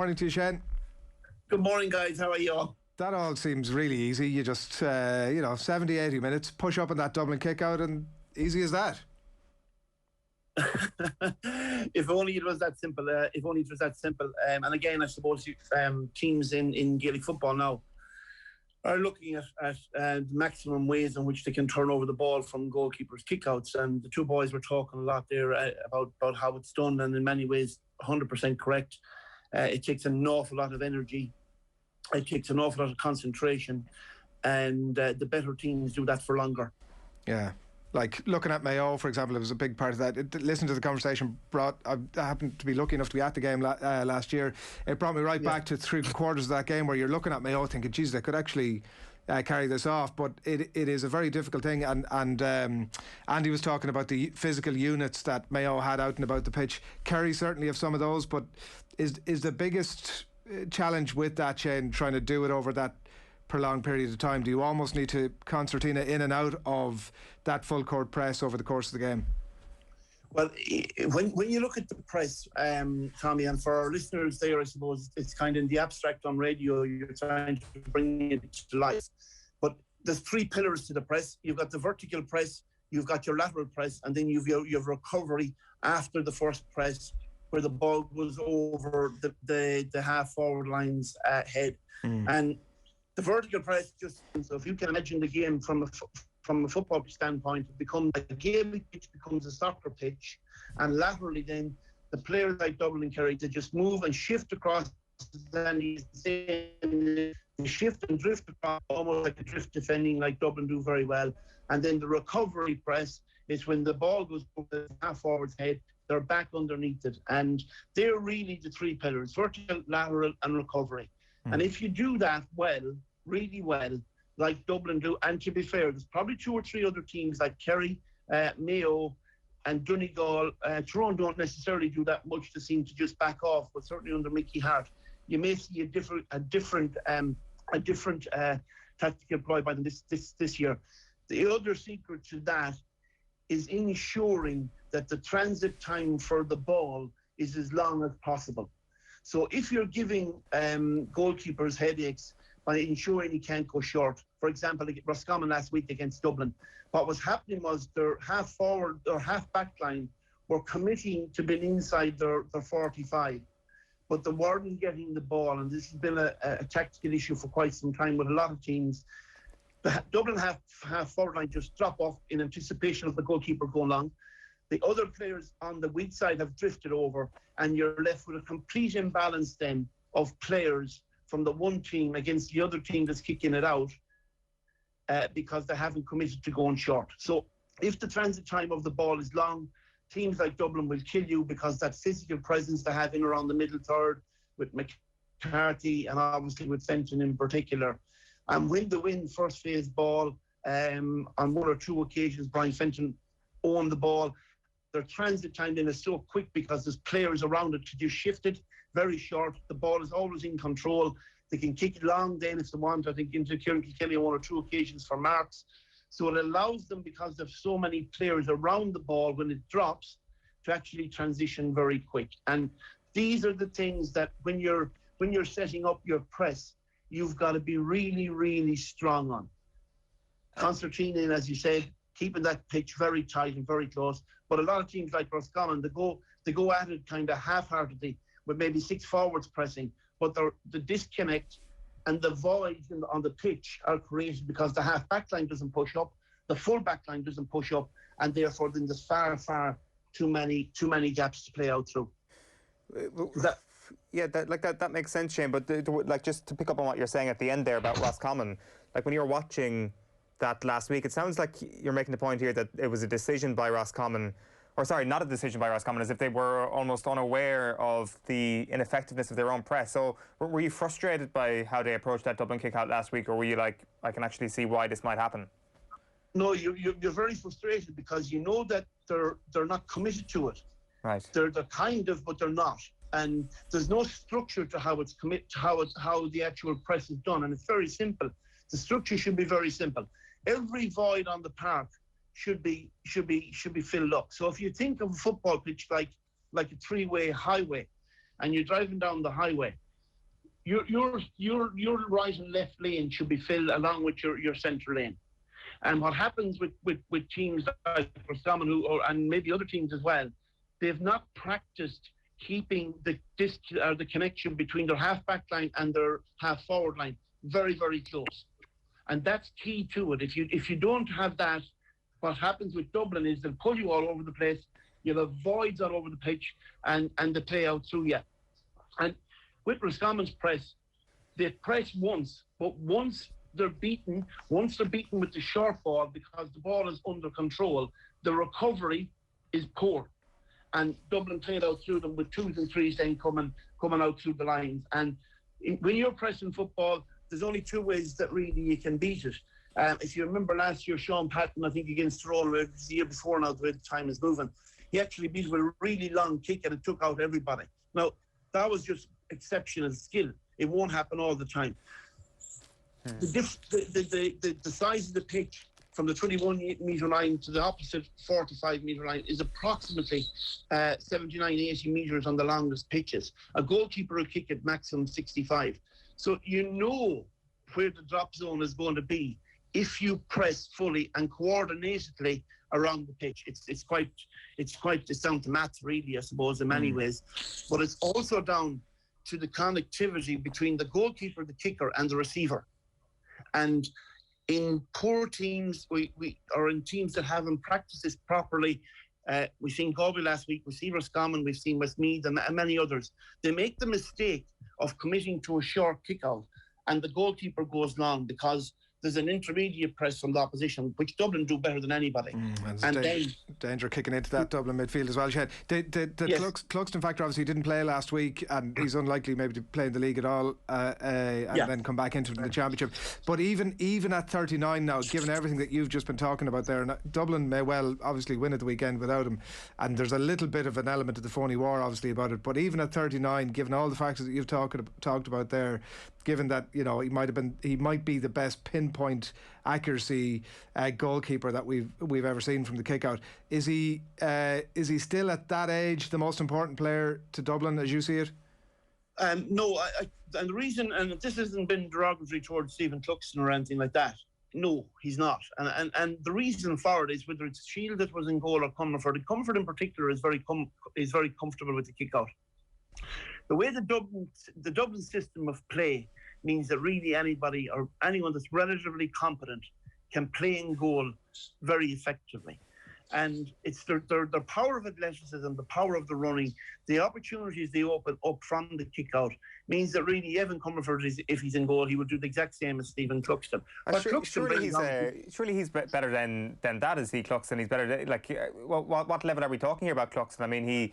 Morning to you, Shane. Good morning, guys. How are you all? That all seems really easy. You just, 70, 80 minutes, push up on that Dublin kick out, and easy as that. If only it was that simple. And again, I suppose teams in Gaelic football now are looking at maximum ways in which they can turn over the ball from goalkeepers' kickouts. And the two boys were talking a lot there about how it's done, and in many ways, 100% correct. It takes an awful lot of energy. It takes an awful lot of concentration, and the better teams do that for longer. Yeah. Like looking at Mayo, for example, it was a big part of that. Listening to the conversation I happened to be lucky enough to be at the game last year. It brought me right back to 3/4 of that game where you're looking at Mayo thinking, geez, they could actually carry this off. But it is a very difficult thing. And Andy was talking about the physical units that Mayo had out and about the pitch. Kerry certainly have some of those, but is the biggest challenge with that, Shane, trying to do it over that prolonged period of time? Do you almost need to concertina in and out of that full court press over the course of the game? Well, when you look at the press, Tommy, and for our listeners there, I suppose it's kind of in the abstract on radio, you're trying to bring it to life. But there's three pillars to the press. You've got the vertical press, you've got your lateral press, and then you've recovery after the first press, where the ball goes over the half forward line's head. And the vertical press, so if you can imagine the game from a football standpoint, it becomes a Gaelic pitch, becomes a soccer pitch, and laterally then the players like Dublin and Kerry, they just move and shift across, and they shift and drift across, almost like a drift defending, like Dublin do very well. And then the recovery press is when the ball goes over the half forward's head, they're back underneath it, and they're really the three pillars: vertical, lateral, and recovery. And if you do that well, really well, like Dublin do, and to be fair, there's probably two or three other teams like Kerry, Mayo, and Donegal. Tyrone don't necessarily do that much. They seem to just back off, but certainly under Mickey Hart, you may see a different tactic employed by them this year. The other secret to that is ensuring that the transit time for the ball is as long as possible. So if you're giving goalkeepers headaches by ensuring he can't go short, for example, like Roscommon last week against Dublin, what was happening was their half forward or half back line were committing to being inside their 45, but they weren't getting the ball, and this has been a tactical issue for quite some time with a lot of teams. The Dublin half forward line just drop off in anticipation of the goalkeeper going long. The other players on the weak side have drifted over, and you're left with a complete imbalance then of players from the one team against the other team that's kicking it out because they haven't committed to going short. So if the transit time of the ball is long, teams like Dublin will kill you because that physical presence they have in around the middle third with McCarthy and obviously with Fenton in particular. And when they win first phase ball, on one or two occasions, Brian Fenton owned the ball. Their transit time then is so quick because there's players around it to just shift it very short. The ball is always in control. They can kick it long then if they want. I think into Kieran Kilkenny on one or two occasions for marks. So it allows them, because there's so many players around the ball when it drops, to actually transition very quick. And these are the things that when you're setting up your press, you've got to be really, really strong on. Concertina, as you said, keeping that pitch very tight and very close. But a lot of teams like Roscommon, they go at it kind of half-heartedly with maybe six forwards pressing, but the disconnect and the void on the pitch are created because the half-back line doesn't push up, the full-back line doesn't push up, and therefore then there's far too many gaps to play out through. That makes sense, Shane. But like, just to pick up on what you're saying at the end there about Roscommon, like when you were watching that last week, it sounds like you're making the point here that it was a decision by Roscommon, or sorry, not a decision by Roscommon, as if they were almost unaware of the ineffectiveness of their own press. So were you frustrated by how they approached that Dublin kick out last week, or were you like, I can actually see why this might happen? No, you're very frustrated because you know that they're not committed to it. Right. They're kind of, but they're not. And there's no structure to how it's how the actual press is done, and it's very simple. The structure should be very simple. Every void on the park should be filled up. So if you think of a football pitch like a three-way highway, and you're driving down the highway, your right and left lane should be filled along with your centre lane. And what happens with teams like Roscommon and maybe other teams as well, they've not practiced keeping the connection between their half-back line and their half-forward line very, very close. And that's key to it. If you don't have that, what happens with Dublin is they'll pull you all over the place, you'll have voids all over the pitch, and they play out through you. And with Roscommon's press, they press once, but once they're beaten with the short ball because the ball is under control, the recovery is poor. And Dublin played out through them with 2s and 3s then coming out through the lines. And when you're pressing football, there's only 2 ways that really you can beat it. If you remember last year, Sean Patton, I think against Tyrone, the year before now, the way the time is moving, he actually beat with a really long kick and it took out everybody. Now, that was just exceptional skill. It won't happen all the time. The size of the pitch from the 21-metre line to the opposite 45-metre line is approximately 79, 80 metres on the longest pitches. A goalkeeper will kick at maximum 65. So you know where the drop zone is going to be if you press fully and coordinatedly around the pitch. It's down to maths really, I suppose, in many ways. But it's also down to the connectivity between the goalkeeper, the kicker, and the receiver. And in poor teams, or in teams that haven't practiced this properly, we've seen Galway last week, we've seen Roscommon, we've seen Westmeath and many others. They make the mistake of committing to a short kick-out and the goalkeeper goes long because there's an intermediate press from the opposition, which Dublin do better than anybody. And danger kicking into that Dublin midfield as well, Shane. The yes. Cluxton factor obviously didn't play last week, and he's unlikely maybe to play in the league at all, and then come back into the championship. But even at 39 now, given everything that you've just been talking about there, and Dublin may well obviously win at the weekend without him, and there's a little bit of an element of the phony war obviously about it. But even at 39, given all the factors that you've talked about there, given that he might be the best pinpoint accuracy goalkeeper that we've ever seen from the kick out, is he still at that age the most important player to Dublin as you see it? No, and the reason, and this hasn't been derogatory towards Stephen Cluxton or anything like that. No, he's not, and the reason for it is whether it's Shield that was in goal or Comerford. Comerford in particular is very comfortable with the kick out. The way the Dublin system of play means that really anybody or anyone that's relatively competent can play in goal very effectively. And it's their power of athleticism, the power of the running, the opportunities they open up from the kick out means that really Evan Comerford, if he's in goal, he would do the exact same as Stephen Cluxton. Surely he's better than that, is he, Cluxton? He's better. What level are we talking here about Cluxton? I mean,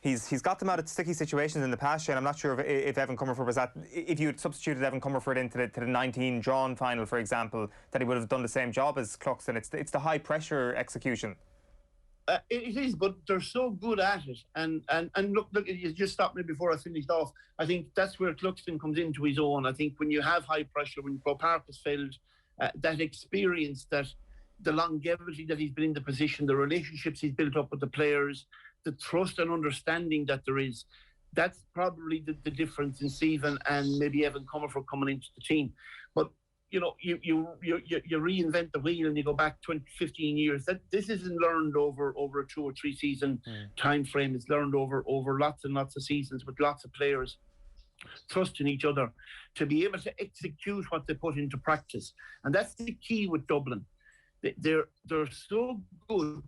He's got them out of sticky situations in the past, Shane. I'm not sure if Evan Comerford was that. If you had substituted Evan Comerford into the 19 drawn final, for example, that he would have done the same job as Cluxton. It's the high pressure execution. It is, but they're so good at it. And look, you just stopped me before I finished off. I think that's where Cluxton comes into his own. I think when you have high pressure, when Croke Park has failed, that experience, that the longevity that he's been in the position, the relationships he's built up with the players, the trust and understanding that there is, that's probably the difference in Stephen and maybe Evan Comerford coming into the team. But you reinvent the wheel and you go back 15 years. This isn't learned over a 2 or 3 season time frame. It's learned over lots and lots of seasons with lots of players trusting each other to be able to execute what they put into practice. And that's the key with Dublin. They're so good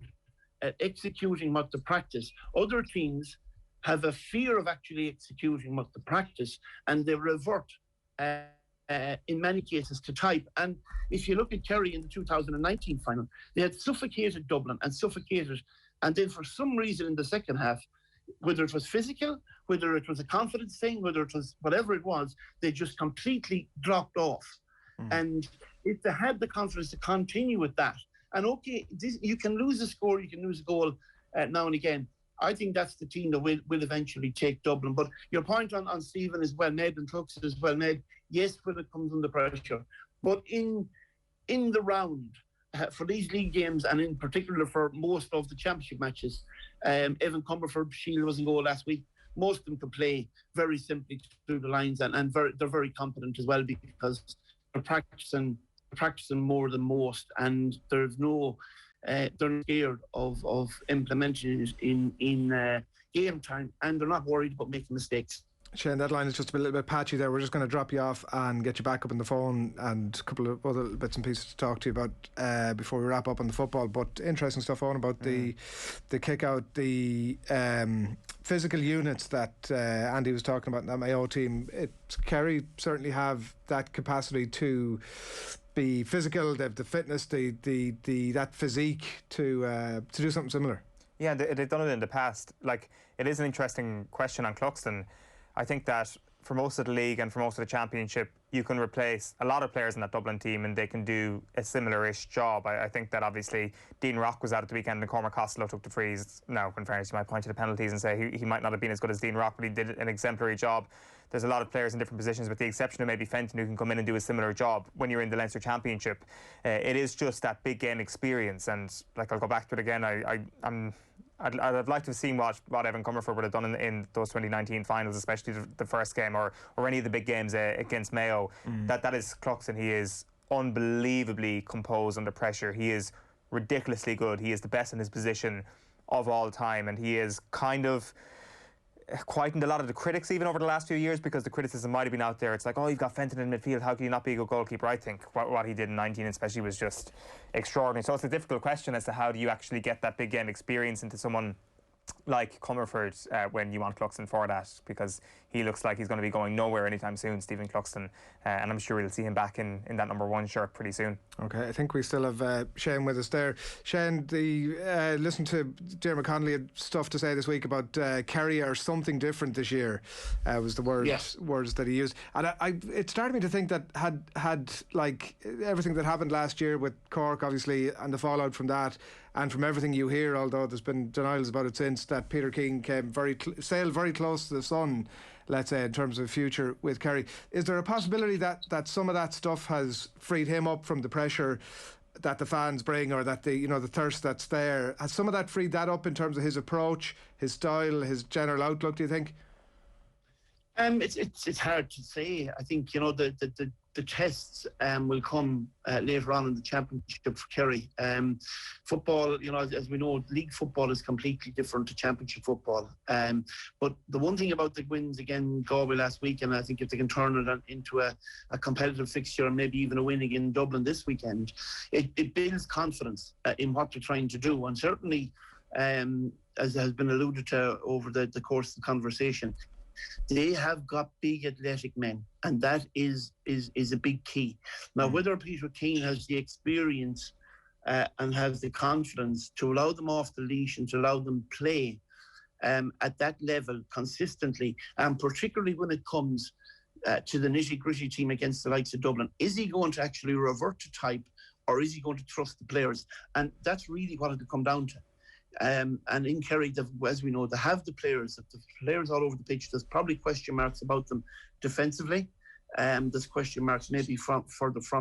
at executing what they practice. Other teams have a fear of actually executing what they practice, and they revert in many cases to type. And if you look at Kerry in the 2019 final, they had suffocated Dublin and then for some reason in the second half, whether it was physical, whether it was a confidence thing, whether it was whatever it was, they just completely dropped off. And if they had the confidence to continue with that, and you can lose a score, you can lose a goal now and again. I think that's the team that will eventually take Dublin. But your point on Stephen is well made and Cluxton is well made. Yes, when it comes under pressure. But in the round, for these league games, and in particular for most of the championship matches, Evan Comerford, Shield was in goal last week. most of them can play very simply through the lines, and they're very competent as well, because they're practicing more than most, and there's no they're not scared of implementing it in game time, and they're not worried about making mistakes. Shane, that line is just a little bit patchy there. We're just going to drop you off and get you back up on the phone, and a couple of other bits and pieces to talk to you about before we wrap up on the football. But interesting stuff on about the kick out, the physical units that Andy was talking about in that Mayo team. Kerry certainly have that capacity to be physical, they have the fitness, that physique to do something similar. Yeah, they've done it in the past. Like, it is an interesting question on Cluxton. I think that for most of the league and for most of the championship, you can replace a lot of players in that Dublin team and they can do a similar-ish job. I think that obviously Dean Rock was out at the weekend and Cormac Costello took the frees. Now, in fairness, you might point to the penalties and say he might not have been as good as Dean Rock, but he did an exemplary job. There's a lot of players in different positions, with the exception of maybe Fenton, who can come in and do a similar job when you're in the Leinster Championship. It is just that big game experience, and like, I'll go back to it again. I'd like to have seen what Evan Comerford would have done in those 2019 finals, especially the first game, or any of the big games against Mayo. That is Cluxton. He is unbelievably composed under pressure. He is ridiculously good. He is the best in his position of all time, and he is kind of quietened a lot of the critics even over the last few years, because the criticism might have been out there. It's like, oh, you've got Fenton in midfield, how can you not be a good goalkeeper? I think what he did in 19 especially was just extraordinary. So it's a difficult question as to how do you actually get that big game experience into someone like Comerford when you want Cluxton for that, because he looks like he's going to be going nowhere anytime soon, Stephen Cluxton, and I'm sure we'll see him back in that number 1 shirt pretty soon. Okay, I think we still have Shane with us there. Shane, listen to Jim McConnelly had stuff to say this week about Kerry are something different this year, was the words that he used, and it started me to think that had like everything that happened last year with Cork, obviously, and the fallout from that, and from everything you hear, although there's been denials about it since, that Peter Keane came sailed very close to the sun, let's say, in terms of future with Kerry. Is there a possibility that some of that stuff has freed him up from the pressure that the fans bring, or that the thirst that's there? Has some of that freed that up in terms of his approach, his style, his general outlook, do you think? It's hard to say. I think the tests will come later on in the championship for Kerry. Football, as we know, league football is completely different to championship football. But the one thing about the wins again Galway last week, and I think if they can turn it into a competitive fixture and maybe even a win again in Dublin this weekend, it builds confidence in what they're trying to do. And certainly, as has been alluded to over the course of the conversation, they have got big athletic men, and that is a big key. Now, whether Peter Keane has the experience and has the confidence to allow them off the leash and to allow them play at that level consistently, and particularly when it comes to the nitty-gritty team against the likes of Dublin, is he going to actually revert to type, or is he going to trust the players? And that's really what it'll come down to. And in Kerry, as we know, they have the players all over the pitch. There's probably question marks about them defensively. There's question marks maybe from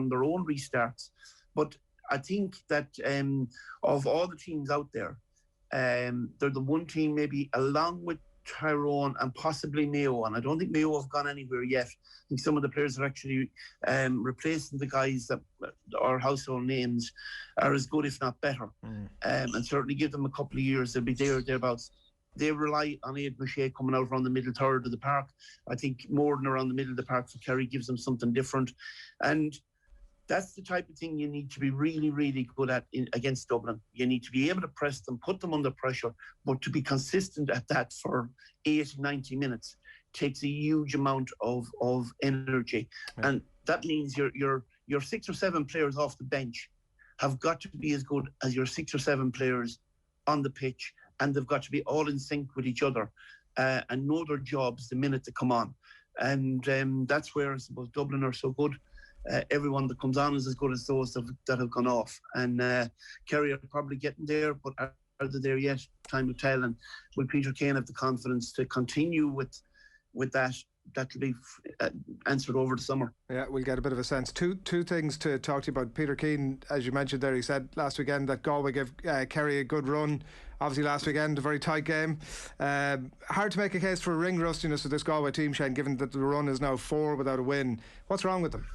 their own restarts. But I think that of all the teams out there, they're the one team maybe, along with Tyrone and possibly Mayo, and I don't think Mayo have gone anywhere yet. I think some of the players are actually replacing the guys that are household names are as good, if not better. And certainly give them a couple of years, they'll be thereabouts. They rely on Aidan O'Shea coming out around the middle third of the park. I think more than around the middle of the park for Kerry gives them something different. And that's the type of thing you need to be really, really good at against Dublin. You need to be able to press them, put them under pressure, but to be consistent at that for 80, 90 minutes takes a huge amount of energy. Yeah. And that means your 6 or 7 players off the bench have got to be as good as your 6 or 7 players on the pitch, and they've got to be all in sync with each other and know their jobs the minute they come on. And that's where I suppose Dublin are so good. Everyone that comes on is as good as those that have gone off. And Kerry are probably getting there, but are they there yet? Time will tell. And will Peter Keane have the confidence to continue with that? That will be answered over the summer. Yeah, we'll get a bit of a sense. Two things to talk to you about. Peter Keane, as you mentioned there, he said last weekend that Galway gave Kerry a good run obviously last weekend, a very tight game. Hard to make a case for ring rustiness of this Galway team, Shane, given that the run is now 4 without a win. What's wrong with them?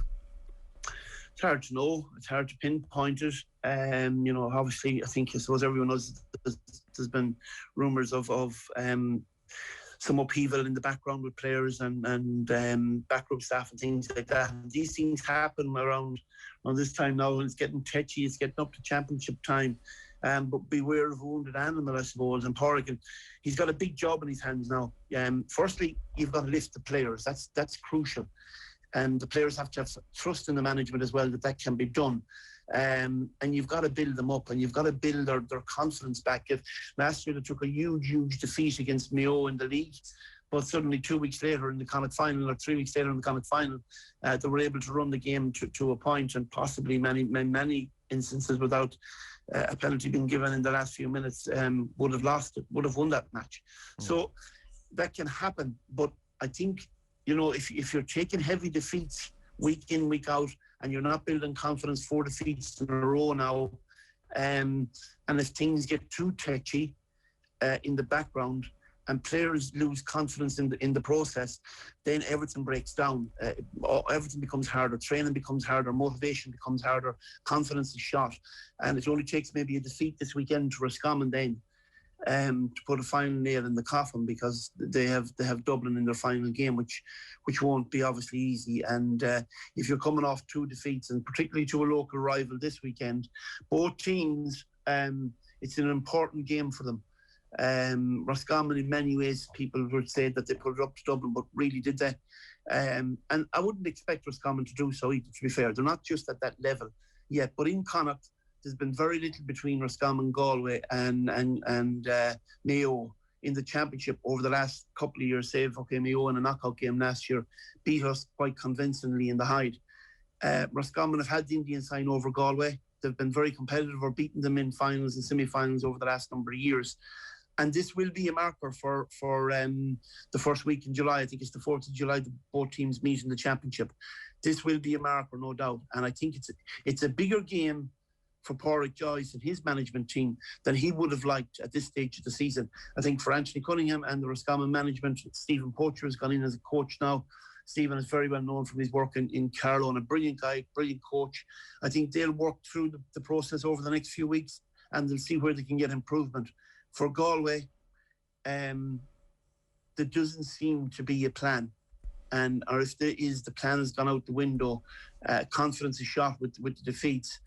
It's hard to know. It's hard to pinpoint it. Obviously, I suppose everyone knows there's been rumours of some upheaval in the background with players and backroom staff and things like that. And these things happen around this time now, and it's getting tetchy. It's getting up to championship time. But beware of a wounded animal, I suppose. And Pádraig, he's got a big job in his hands now. Firstly, you've got to lift the players. That's crucial. And the players have to have trust in the management as well that can be done. And you've got to build them up, and you've got to build their confidence back. If last year they took a huge defeat against Mayo in the league, but suddenly 2 weeks later in the Connacht final, or 3 weeks later in the Connacht final, they were able to run the game to a point, and possibly many instances without a penalty being given in the last few minutes, would have won that match. So that can happen, but I think, if you're taking heavy defeats week in, week out, and you're not building confidence, 4 defeats in a row now, and if things get too touchy in the background and players lose confidence in the process, then everything breaks down. Everything becomes harder. Training becomes harder. Motivation becomes harder. Confidence is shot. And it only takes maybe a defeat this weekend to Roscommon then to put a final nail in the coffin, because they have Dublin in their final game, which won't be obviously easy. And if you're coming off 2 defeats, and particularly to a local rival this weekend, both teams, it's an important game for them. Roscommon, in many ways, people would say that they put it up to Dublin, but really did they? And I wouldn't expect Roscommon to do so either, to be fair. They're not just at that level yet, but in Connacht, there's been very little between Roscommon, Galway and Mayo in the championship over the last couple of years. Save, Mayo in a knockout game last year beat us quite convincingly in the Hyde. Roscommon have had the Indian sign over Galway. They've been very competitive, or beaten them in finals and semi-finals over the last number of years. And this will be a marker for the first week in July. I think it's the 4th of July that both teams meet in the championship. This will be a marker, no doubt. And I think it's a bigger game for Pádraig Joyce and his management team than he would have liked at this stage of the season. I think for Anthony Cunningham and the Roscommon management, Stephen Poacher has gone in as a coach now. Stephen is very well known from his work in Carlow, and a brilliant guy, brilliant coach. I think they'll work through the process over the next few weeks, and they'll see where they can get improvement. For Galway, there doesn't seem to be a plan. Or if there is, the plan has gone out the window. Confidence is shot with the defeats,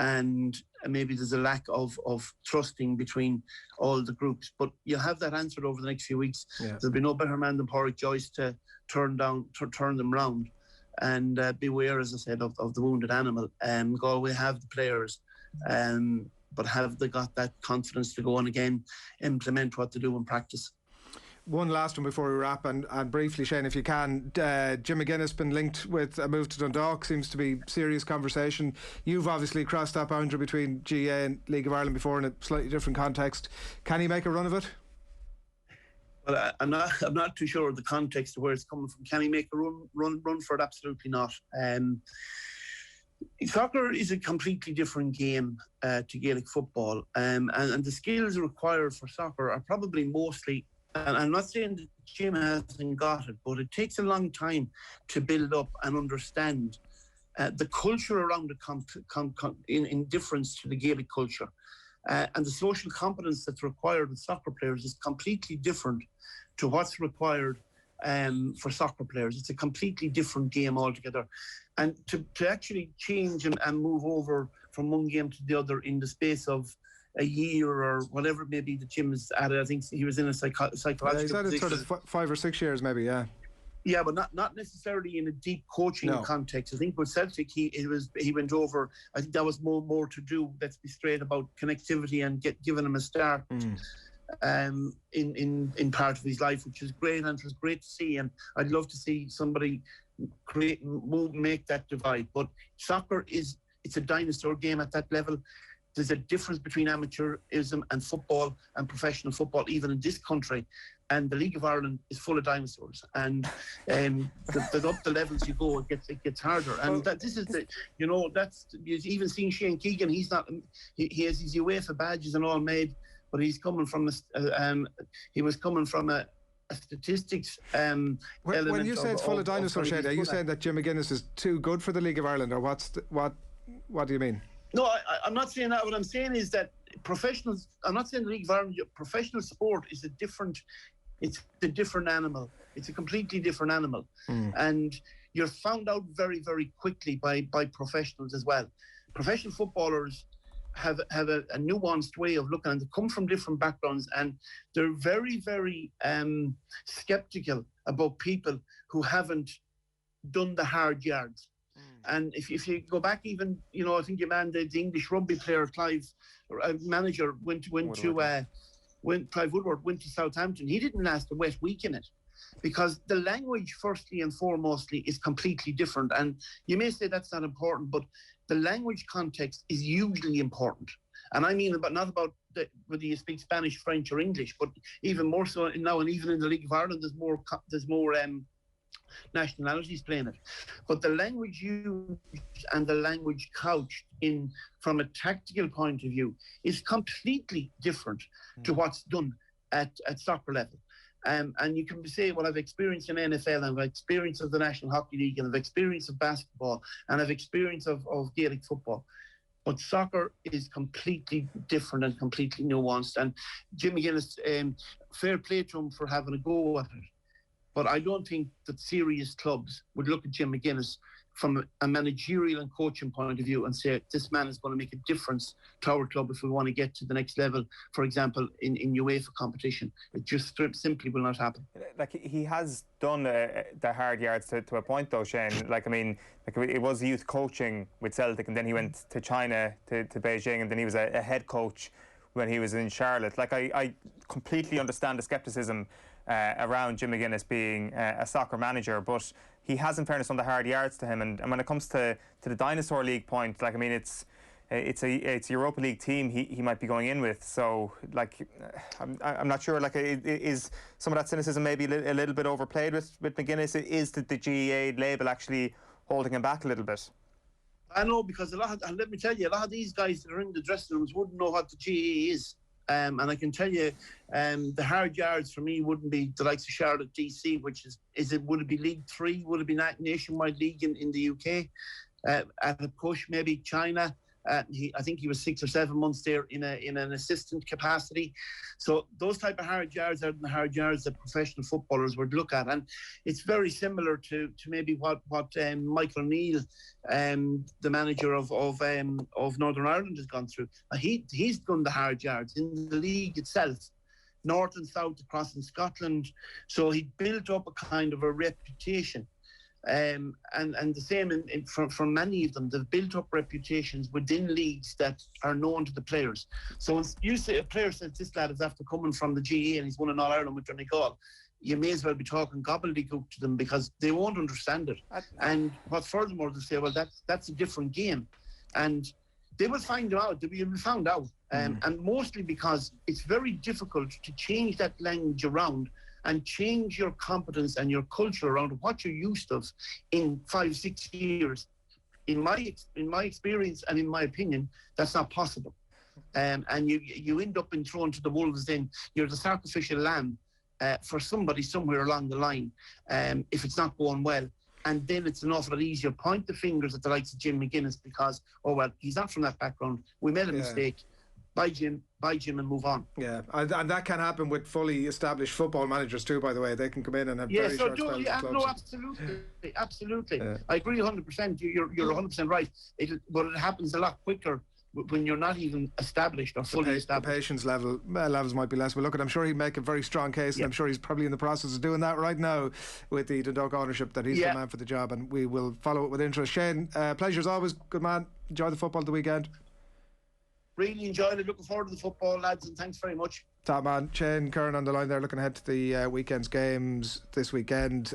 and maybe there's a lack of trusting between all the groups. But you'll have that answered over the next few weeks. Yeah. There'll be no better man than Pádraig Joyce to turn them round. And beware, as I said, of the wounded animal. Galway have the players, but have they got that confidence to go on again, implement what to do in practice? One last one before we wrap, and briefly, Shane, if you can, Jim McGuinness been linked with a move to Dundalk. Seems to be serious conversation. You've obviously crossed that boundary between GA and League of Ireland before in a slightly different context. Can he make a run of it? Well, I'm not too sure of the context of where it's coming from. Can he make a run for it? Absolutely not. Soccer is a completely different game to Gaelic football, and the skills required for soccer are probably mostly. And I'm not saying that Jim hasn't got it, but it takes a long time to build up and understand the culture around it in difference to the Gaelic culture. And the social competence that's required with soccer players is completely different to what's required for soccer players. It's a completely different game altogether. And to actually change and move over from one game to the other in the space of a year or whatever it may be that Jim has added. I think he was in a psychological he's added sort of 5 or 6 years maybe, yeah. Yeah, but not necessarily in a deep coaching context. I think with Celtic he went over. I think that was more to do, let's be straight, about connectivity and giving him a start in part of his life, which is great, and it was great to see. And I'd love to see somebody make that divide. But soccer it's a dinosaur game at that level. There's a difference between amateurism and football and professional football, even in this country. And the League of Ireland is full of dinosaurs. And the up the levels you go, it gets harder. And this is that's even seeing Shane Keegan. He has his UEFA badges and all made but he's coming from he was coming from a statistics when you say it's full of dinosaurs, Shane, are you saying that Jim McGuinness is too good for the League of Ireland, or what do you mean? No, I'm not saying that. What I'm saying is that professionals, I'm not saying the League of Ireland, professional sport is a different animal. It's a completely different animal. And you're found out very, very quickly by professionals as well. Professional footballers have a nuanced way of looking, and they come from different backgrounds, and they're very, very skeptical about people who haven't done the hard yards. And if you go back even, I think your man, the English rugby player, Clive, manager, Clive Woodward went to Southampton. He didn't last a wet week in it, because the language, firstly and foremostly, is completely different. And you may say that's not important, but the language context is hugely important. And I mean not about whether you speak Spanish, French, or English, but even more so now, and even in the League of Ireland, there's more nationalities playing it. But the language used and the language couched in from a tactical point of view is completely different to what's done at soccer level. And you can say, well, I've experience in NFL, and I've experience of the National Hockey League, and I've experience of basketball, and I've experience of Gaelic football. But soccer is completely different and completely nuanced. And Jim McGuinness, fair play to him for having a go at it. But I don't think that serious clubs would look at Jim McGuinness from a managerial and coaching point of view and say, this man is going to make a difference to our club if we want to get to the next level, for example, in UEFA competition. It just simply will not happen. Like, he has done the hard yards to a point, though, Shane. It was youth coaching with Celtic, and then he went to China, to Beijing, and then he was a head coach when he was in Charlotte. I completely understand the scepticism around Jim McGuinness being a soccer manager, but he has, in fairness, on the hard yards to him. And when it comes to the Dinosaur League point, it's a Europa League team he might be going in with. So I'm not sure. Is some of that cynicism maybe a little bit overplayed with McGuinness? Is the GEA label actually holding him back a little bit? I know, because let me tell you, a lot of these guys that are in the dressing rooms wouldn't know what the GEA is. And I can tell you, the hard yards for me wouldn't be the likes of Charlotte DC, which would it be League 3? Would it be Nationwide League in the UK? At a push, maybe China. I think he was 6 or 7 months there in an assistant capacity. So those type of hard yards are the hard yards that professional footballers would look at, and it's very similar to maybe what Michael O'Neill, the manager of Northern Ireland, has gone through. He's done the hard yards in the league itself, north and south across in Scotland. So he built up a kind of a reputation. And the same for many of them, they've built up reputations within leagues that are known to the players. So when you say a player says this lad is after coming from the GA and he's won an All-Ireland with Donegal, you may as well be talking gobbledygook to them, because they won't understand it. And what furthermore, they'll say, well, that's a different game. And they will find out, they will be found out. And mostly because it's very difficult to change that language around and change your competence and your culture around what you're used to in 5-6 years. In my experience and in my opinion, that's not possible. And you end up being thrown to the wolves. Then you're the sacrificial lamb for somebody somewhere along the line if it's not going well. And then it's an awful lot easier. Point the fingers at the likes of Jim McGuinness because, oh, well, he's not from that background. We made a mistake. Bye, Jim, and move on. Yeah, and that can happen with fully established football managers too, by the way. They can come in and have very short spells at clubs. No, absolutely. Yeah. I agree 100%. You're 100% right. But it happens a lot quicker when you're not even established or fully established. The patience levels might be less. But look, I'm sure he'd make a very strong case, and I'm sure he's probably in the process of doing that right now with the Dundalk ownership, that he's the man for the job, and we will follow it with interest. Shane, pleasure as always. Good man. Enjoy the football the weekend. Really enjoyed it. Looking forward to the football, lads, and thanks very much. Top man. Shane Curran on the line there, looking ahead to the weekend's games this weekend.